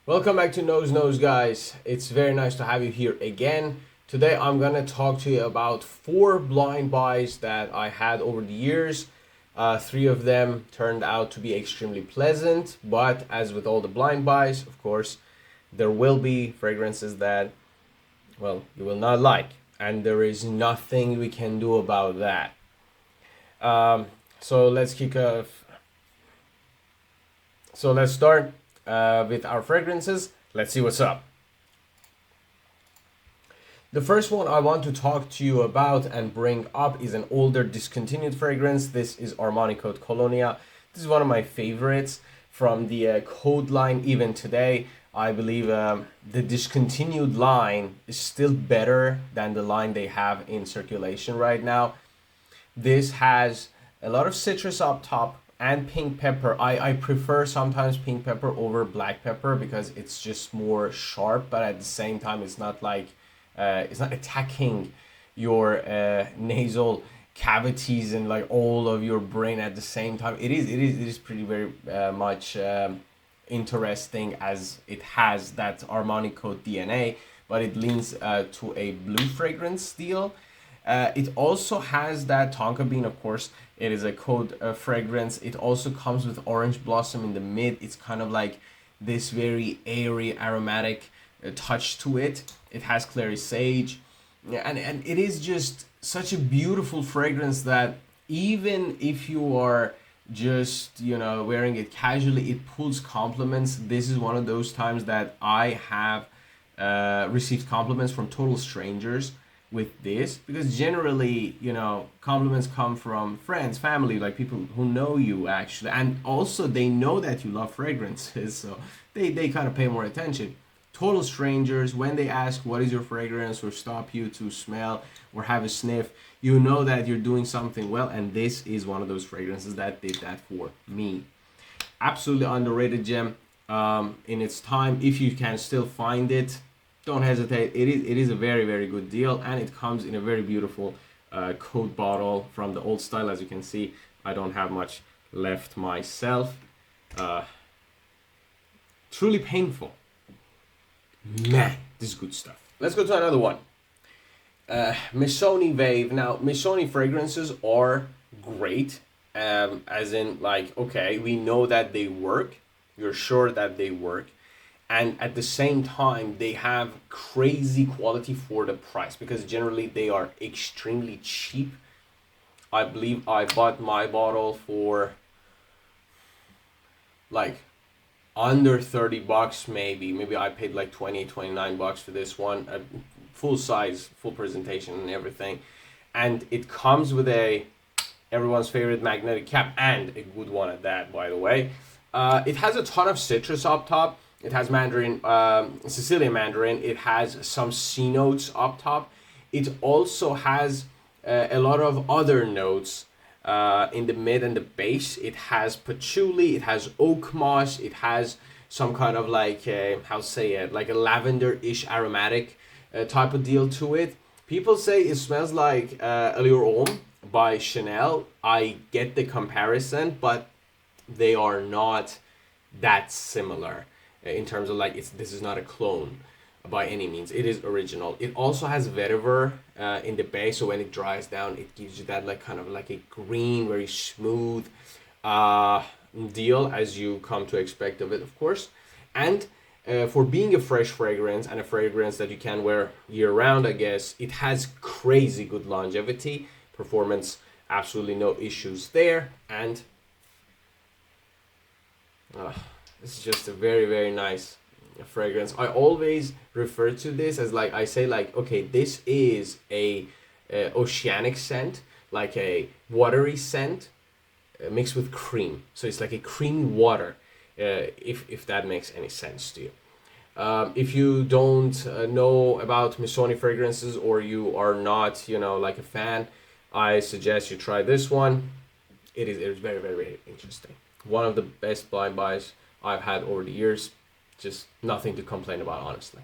Welcome back to Nose, guys. It's very nice to have you here again. Today I'm gonna talk to you about 4 blind buys that I had over the years. 3 of them turned out to be extremely pleasant, but as with all the blind buys, of course, there will be fragrances that, well, you will not like, and there is nothing we can do about that. So let's kick off. So let's start with our fragrances. Let's see what's up. The first one I want to talk to you about and bring up is an older discontinued fragrance. This is Armani Code Colonia. This is one of my favorites from the Code line even today. I believe the discontinued line is still better than the line they have in circulation right now. This has a lot of citrus up top and pink pepper. I prefer sometimes pink pepper over black pepper because it's just more sharp, but at the same time it's not like it's not attacking your nasal cavities and like all of your brain at the same time. It is pretty very much interesting, as it has that Armani Code DNA, but it leans to a blue fragrance deal. It also has that tonka bean, of course. It is a Code fragrance. It also comes with orange blossom in the mid. It's kind of like this very airy, aromatic touch to it. It has clary sage. Yeah, and it is just such a beautiful fragrance that even if you are just, wearing it casually, it pulls compliments. This is one of those times that I have received compliments from total strangers with this, because generally, compliments come from friends, family, like people who know you actually, and also they know that you love fragrances, so they kind of pay more attention. Total strangers, when they ask what is your fragrance or stop you to smell or have a sniff, you know that you're doing something well, and this is one of those fragrances that did that for me. Absolutely underrated gem in its time. If you can still find it, don't hesitate. It is a very, very good deal, and it comes in a very beautiful Code bottle from the old style. As you can see, I don't have much left myself. Truly painful. Man, this is good stuff. Let's go to another one. Missoni Wave. Now, Missoni fragrances are great. As in, like, okay, we know that they work. You're sure that they work. And at the same time, they have crazy quality for the price, because generally they are extremely cheap. I believe I bought my bottle for like under 30 bucks, maybe I paid like 29 bucks for this one, full size, full presentation and everything. And it comes with everyone's favorite magnetic cap, and a good one at that, by the way. It has a ton of citrus up top. It has mandarin, Sicilian mandarin. It has some C notes up top. It also has a lot of other notes in the mid and the base. It has patchouli. It has oak moss. It has some kind of like like a lavender-ish aromatic type of deal to it. People say it smells like Allure Homme by Chanel. I get the comparison, but they are not that similar in terms of like this is not a clone by any means. It is original. It also has vetiver in the base, so when it dries down, it gives you that like kind of like a green, very smooth deal, as you come to expect of it, of course. And for being a fresh fragrance and a fragrance that you can wear year round, I guess, it has crazy good longevity, performance, absolutely no issues there, and it's just a very, very nice fragrance. I always refer to this as like, I say like, okay, this is a oceanic scent, like a watery scent mixed with cream. So it's like a creamy water, if that makes any sense to you. If you don't know about Missoni fragrances, or you are not, like a fan, I suggest you try this one. It is very, very, very interesting. One of the best blind buys I've had over the years. Just nothing to complain about, honestly.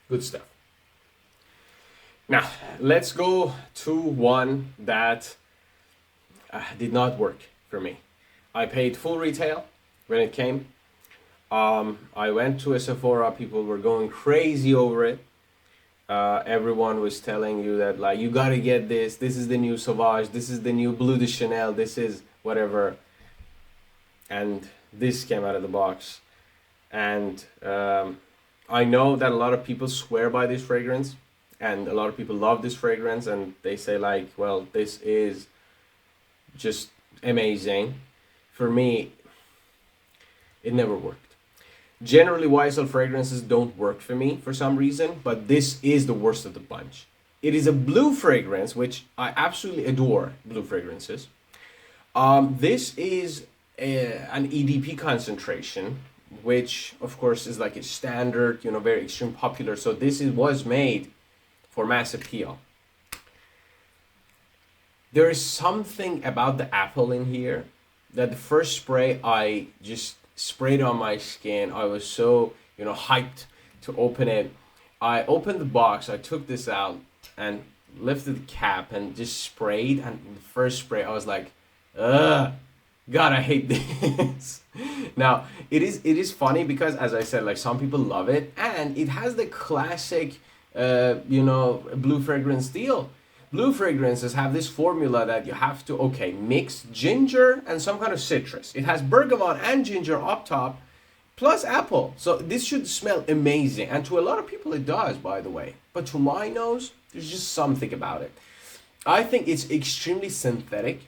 Good stuff. Now, let's go to one that did not work for me. I paid full retail when it came. I went to a Sephora, people were going crazy over it. Everyone was telling you that like you gotta get this. This is the new Sauvage. This is the new Bleu de Chanel. This is whatever. And this came out of the box. And I know that a lot of people swear by this fragrance, and a lot of people love this fragrance, and they say like, well, this is just amazing. For me, it never worked. Generally, YSL fragrances don't work for me for some reason, but this is the worst of the bunch. It is a blue fragrance, which I absolutely adore blue fragrances. This is an EDP concentration, which of course is like a standard, very extreme popular. So this was made for mass appeal. There is something about the apple in here that the first spray I just sprayed on my skin. I was so, hyped to open it. I opened the box, I took this out and lifted the cap and just sprayed. And the first spray, I was like, ugh, God, I hate this. Now, it is funny because, as I said, like some people love it. And it has the classic, blue fragrance deal. Blue fragrances have this formula that you have to, mix ginger and some kind of citrus. It has bergamot and ginger up top, plus apple. So this should smell amazing. And to a lot of people it does, by the way. But to my nose, there's just something about it. I think it's extremely synthetic.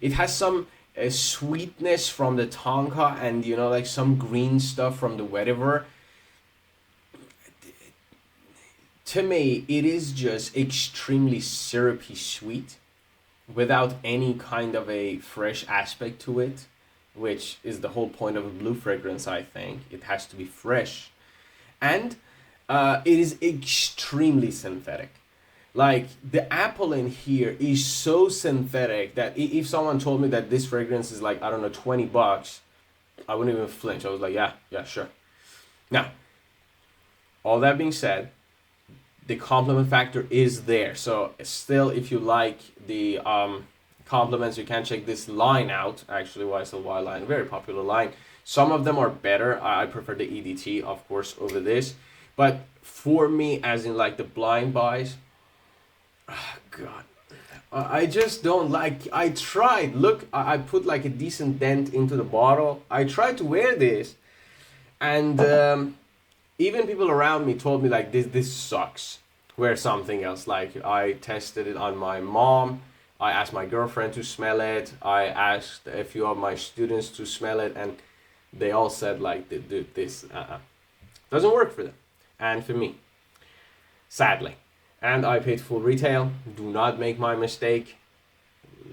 It has some sweetness from the tonka and, like some green stuff from the vetiver. To me, it is just extremely syrupy sweet without any kind of a fresh aspect to it, which is the whole point of a blue fragrance, I think. It has to be fresh. And it is extremely synthetic. Like, the apple in here is so synthetic that if someone told me that this fragrance is like, I don't know, $20, I wouldn't even flinch. I was like, yeah, sure. Now, all that being said, the compliment factor is there. So still, if you like the compliments, you can check this line out. Actually, YSL line, very popular line. Some of them are better. I prefer the EDT, of course, over this. But for me, as in like the blind buys, God, I just don't like. I tried. Look, I put like a decent dent into the bottle. I tried to wear this, and even people around me told me like this sucks. Wear something else. Like I tested it on my mom. I asked my girlfriend to smell it. I asked a few of my students to smell it, and they all said like, dude, this doesn't work for them, and for me, sadly. And I paid full retail. Do not make my mistake.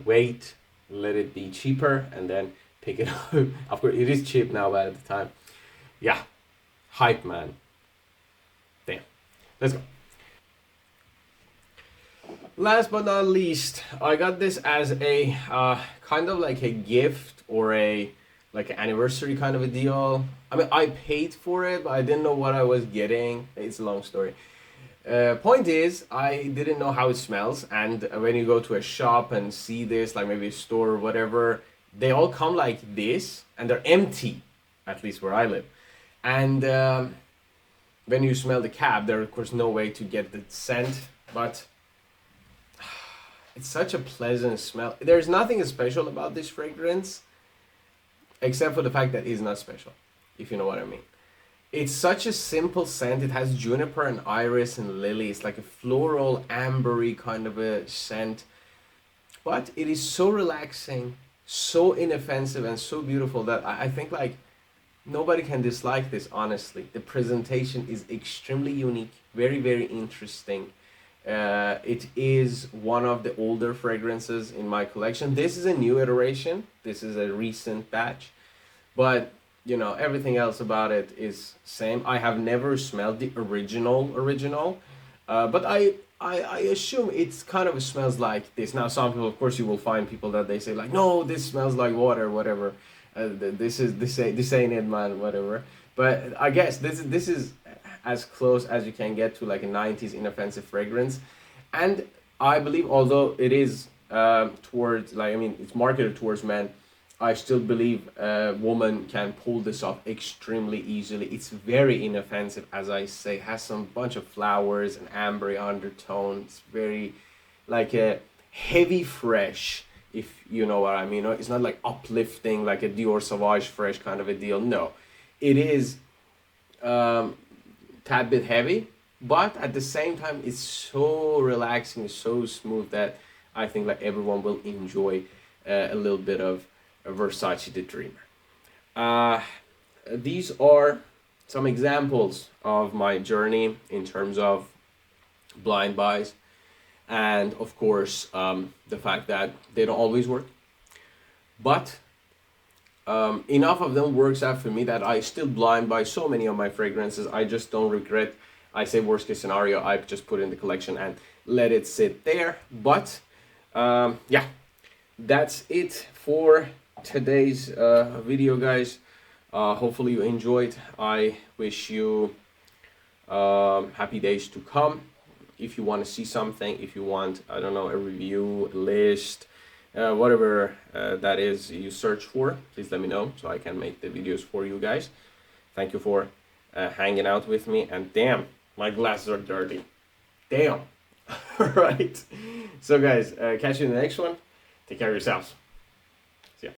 Wait, let it be cheaper, and then pick it up. Of course, it is cheap now, but at the time, yeah, hype, man. Damn. Let's go. Last but not least, I got this as a kind of like a gift or a like an anniversary kind of a deal. I mean, I paid for it, but I didn't know what I was getting. It's a long story. Point is, I didn't know how it smells, and when you go to a shop and see this, like maybe a store or whatever, they all come like this, and they're empty, at least where I live. And when you smell the cap, there's of course no way to get the scent, but it's such a pleasant smell. There's nothing special about this fragrance, except for the fact that it's not special, if you know what I mean. It's such a simple scent. It has juniper and iris and lily. It's like a floral, ambery kind of a scent. But it is so relaxing, so inoffensive, and so beautiful that I think like nobody can dislike this, honestly. The presentation is extremely unique, very, very interesting. It is one of the older fragrances in my collection. This is a new iteration. This is a recent batch. But everything else about it is same. I have never smelled the original, but I assume it's kind of smells like this. Now, some people, of course, you will find people that they say like, no, this smells like water, whatever. This ain't it, man, whatever. But I guess this is as close as you can get to like a 90s inoffensive fragrance, and I believe although it is towards it's marketed towards men, I still believe a woman can pull this off extremely easily. It's very inoffensive, as I say, has some bunch of flowers and ambery undertone. It's very like a heavy fresh, if you know what I mean. It's not like uplifting like a Dior Sauvage fresh kind of a deal. No, it is tad bit heavy, but at the same time it's so relaxing, so smooth that I think like everyone will enjoy a little bit of Versace the Dreamer. These are some examples of my journey in terms of blind buys, and of course the fact that they don't always work, but enough of them works out for me that I still blind buy so many of my fragrances. I just don't regret. I say worst case scenario, I just put in the collection and let it sit there. But yeah, that's it for today's video, guys. Hopefully you enjoyed. I wish you happy days to come. If you want to see something, if you want, I don't know, a review, a list, whatever that is you search for, please let me know so I can make the videos for you guys. Thank you for hanging out with me. And damn, my glasses are dirty. Damn. All right. So guys, catch you in the next one. Take care of yourselves.